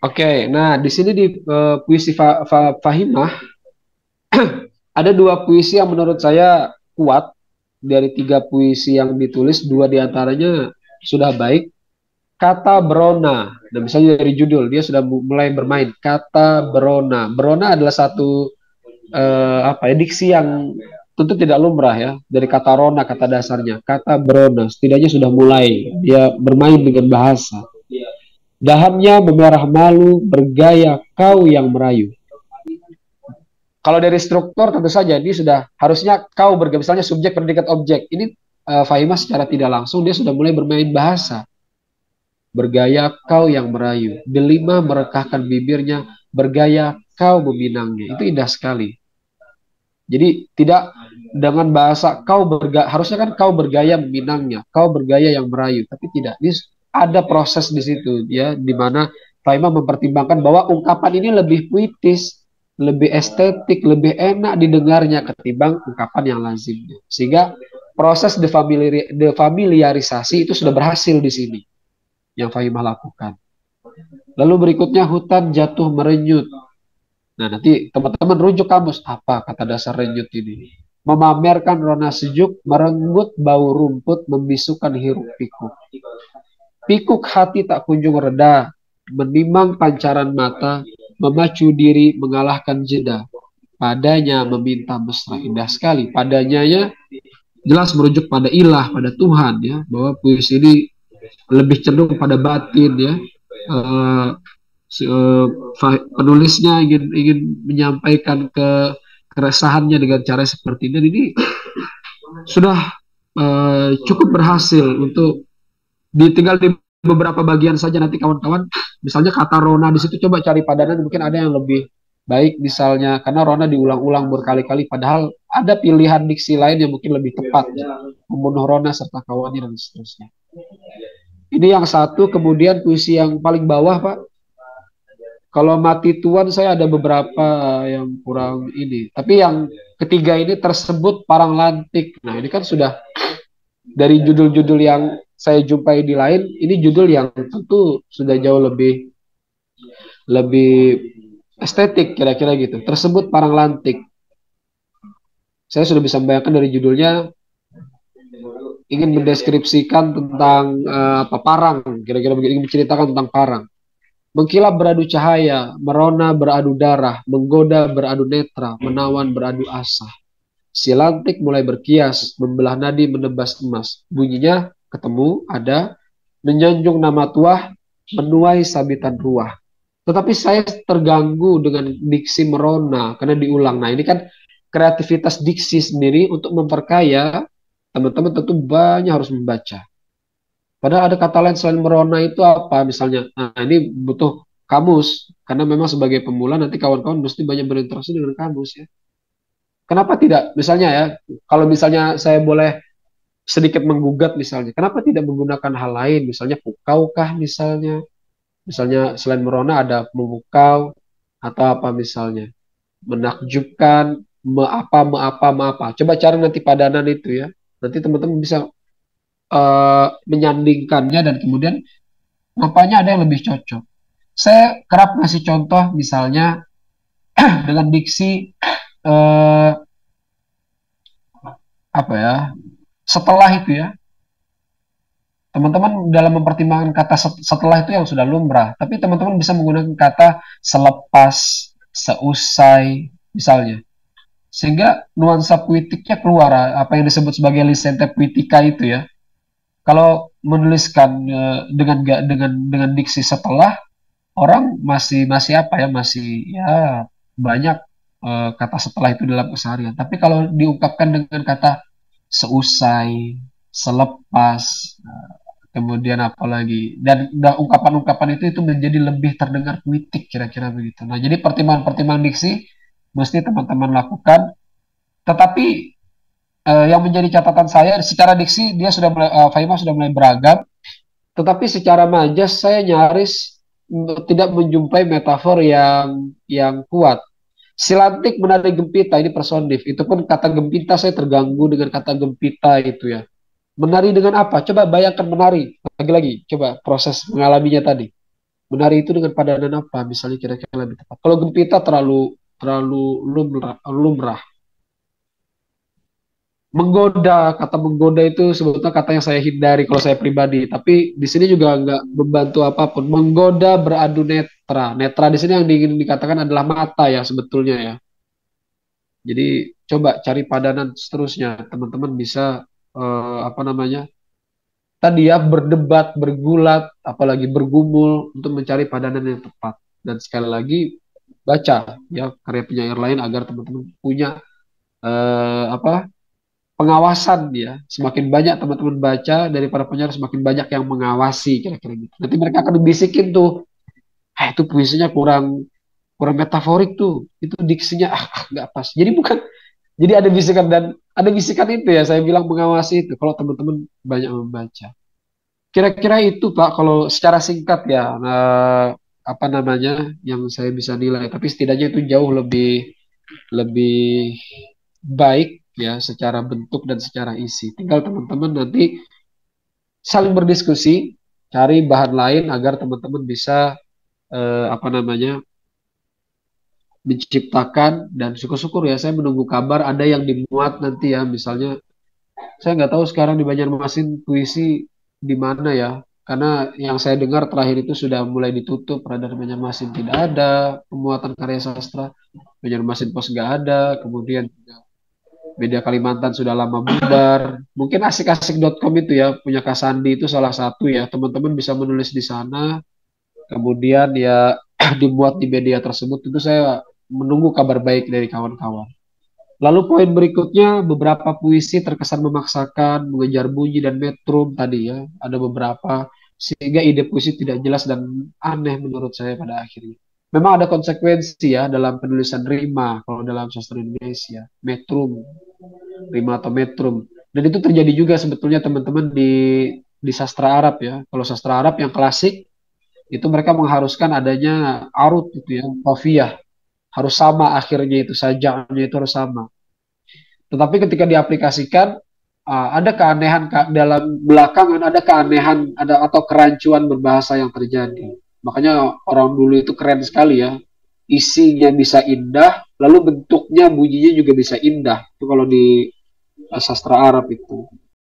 Oke, nah di sini di puisi Fahimah ada dua puisi yang menurut saya kuat. Dari tiga puisi yang ditulis, dua diantaranya sudah baik. Kata Brona, nah misalnya dari judul dia sudah mulai bermain. Kata Brona, Brona adalah satu apa ya, diksi yang tentu tidak lumrah ya. Dari kata Rona, kata dasarnya, kata Brona, setidaknya sudah mulai dia bermain dengan bahasa. Dahamnya memerah malu, bergaya kau yang merayu. Kalau dari struktur tentu saja ini sudah harusnya kau bergaya, misalnya subjek predikat objek. Ini Fahimah secara tidak langsung dia sudah mulai bermain bahasa. Bergaya kau yang merayu, delima merekahkan bibirnya, bergaya kau meminangnya. Itu indah sekali. Jadi tidak dengan bahasa kau bergaya, harusnya kan kau bergaya meminangnya, kau bergaya yang merayu, tapi tidak. Ini ada proses di situ ya, di mana Faima mempertimbangkan bahwa ungkapan ini lebih puitis, lebih estetik, lebih enak didengarnya ketimbang ungkapan yang lazimnya. Sehingga proses defamiliarisasi itu sudah berhasil di sini yang Faimah lakukan. Lalu berikutnya hutan jatuh merenyut. Nah, nanti teman-teman rujuk kamus. Apa kata dasar renyut ini? Memamerkan rona sejuk, merenggut bau rumput, membisukan hiruk pikuk. Pikuk hati tak kunjung reda, menimang pancaran mata, memacu diri, mengalahkan jeda. Padanya meminta mesra, indah sekali. Padanya ya jelas merujuk pada ilah, pada Tuhan ya, bahwa puisi ini lebih cenderung pada batin ya. Eh, Penulisnya ingin ingin menyampaikan keresahannya dengan cara seperti ini. Dan ini sudah cukup berhasil untuk ditinggal di beberapa bagian saja nanti kawan-kawan. Misalnya kata Rona di situ coba cari padanan mungkin ada yang lebih baik misalnya karena Rona diulang-ulang berkali-kali padahal ada pilihan diksi lain yang mungkin lebih tepat ya. Membunuh Rona serta kawannya dan seterusnya. Ini yang satu, kemudian puisi yang paling bawah Pak. Kalau mati tuan saya ada beberapa yang kurang ini. Tapi yang ketiga ini tersebut parang lantik. Nah ini kan sudah dari judul-judul yang saya jumpai di lain, ini judul yang tentu sudah jauh lebih lebih estetik kira-kira gitu. Tersebut parang lantik. Saya sudah bisa membayangkan dari judulnya ingin mendeskripsikan tentang apa parang, kira-kira begitu, ingin menceritakan tentang parang. Mengkilap beradu cahaya, merona beradu darah, menggoda beradu netra, menawan beradu asa. Si lantik mulai berkias, membelah nadi menebas emas. Bunyinya ketemu, ada, menyanjung nama tuah, menuai sabitan ruah. Tetapi saya terganggu dengan diksi merona, karena diulang. Nah ini kan kreativitas diksi sendiri untuk memperkaya, teman-teman tentu banyak harus membaca. Padahal ada kata lain selain merona itu apa misalnya. Nah ini butuh kamus karena memang sebagai pemula nanti kawan-kawan mesti banyak berinteraksi dengan kamus ya. Kenapa tidak? Misalnya ya, kalau misalnya saya boleh sedikit menggugat misalnya, kenapa tidak menggunakan hal lain? Misalnya pukau kah misalnya? Misalnya selain merona ada memukau atau apa misalnya? Menakjubkan, me apa. Coba cari nanti padanan itu ya. Nanti teman-teman bisa menyandingkannya dan kemudian rupanya ada yang lebih cocok. Saya kerap ngasih contoh misalnya dengan diksi eh, apa ya, setelah itu ya, teman-teman dalam mempertimbangkan kata setelah itu yang sudah lumrah, tapi teman-teman bisa menggunakan kata selepas, seusai misalnya. Sehingga nuansa puitiknya keluar apa yang disebut sebagai lisente puitika itu ya. Kalau menuliskan dengan diksi setelah, orang masih masih apa ya, masih ya banyak kata setelah itu dalam keseharian. Tapi kalau diungkapkan dengan kata seusai, selepas, kemudian apa lagi, dan ungkapan-ungkapan itu menjadi lebih terdengar puitik kira-kira begitu. Nah, jadi pertimbangan-pertimbangan diksi mesti teman-teman lakukan. Tetapi yang menjadi catatan saya secara diksi dia sudah mulai, Faima sudah mulai beragam. Tetapi secara majas saya nyaris tidak menjumpai metafor yang kuat. Silantik menari gempita ini personif. Itu pun kata gempita saya terganggu dengan kata gempita itu ya. Menari dengan apa? Coba bayangkan menari. Lagi-lagi coba proses mengalaminya tadi. menari itu dengan padanan apa? Misalnya kira-kira lebih tepat. Kalau gempita terlalu terlalu lumrah. Menggoda, kata menggoda itu sebetulnya kata yang saya hindari kalau saya pribadi. Tapi di sini juga nggak membantu apapun. Menggoda beradu netra. Netra di sini yang ingin dikatakan adalah mata ya sebetulnya ya. Jadi coba cari padanan seterusnya. Teman-teman bisa apa namanya? Tadi ya berdebat, bergulat, apalagi bergumul untuk mencari padanan yang tepat. Dan sekali lagi baca ya karya penyair lain agar teman-teman punya apa pengawasan ya. Semakin banyak teman-teman baca dari para penyair semakin banyak yang mengawasi kira-kira gitu. Nanti mereka akan bisikin tuh, itu puisinya kurang kurang metaforik tuh. Itu diksinya nggak pas. Jadi bukan jadi ada bisikan dan ada bisikan itu ya saya bilang mengawasi itu kalau teman-teman banyak membaca. Kira-kira itu Pak, kalau secara singkat ya, apa namanya yang saya bisa nilai. Tapi setidaknya itu jauh lebih lebih baik ya secara bentuk dan secara isi. Tinggal teman-teman nanti saling berdiskusi, cari bahan lain agar teman-teman bisa apa namanya menciptakan dan syukur-syukur ya saya menunggu kabar ada yang dimuat nanti ya misalnya saya nggak tahu sekarang di Banjarmasin puisi di mana ya. Karena yang saya dengar terakhir itu sudah mulai ditutup. Radar Banjarmasin tidak ada. Pemuatan karya sastra Banjarmasin Pos nggak ada. Kemudian media Kalimantan sudah lama bubar. Mungkin asik-asik.com itu ya punya Kak Sandi itu salah satu ya. Teman-teman bisa menulis di sana. Kemudian ya dibuat di media tersebut. Tentu saya menunggu kabar baik dari kawan-kawan. Lalu poin berikutnya beberapa puisi terkesan memaksakan, mengejar bunyi dan metrum tadi ya. Ada beberapa sehingga ide puisi tidak jelas dan aneh menurut saya pada akhirnya. Memang ada konsekuensi ya dalam penulisan rima kalau dalam sastra Indonesia, metrum, rima atau metrum. Dan itu terjadi juga sebetulnya teman-teman di sastra Arab ya. Kalau sastra Arab yang klasik itu mereka mengharuskan adanya arut itu ya, qafiyah, harus sama akhirnya itu sajaknya itu harus sama. Tetapi ketika diaplikasikan ada keanehan dalam belakangan ada keanehan ada atau kerancuan berbahasa yang terjadi. Makanya orang dulu itu keren sekali ya. Isinya bisa indah, lalu bentuknya bunyinya juga bisa indah. Itu kalau di sastra Arab itu.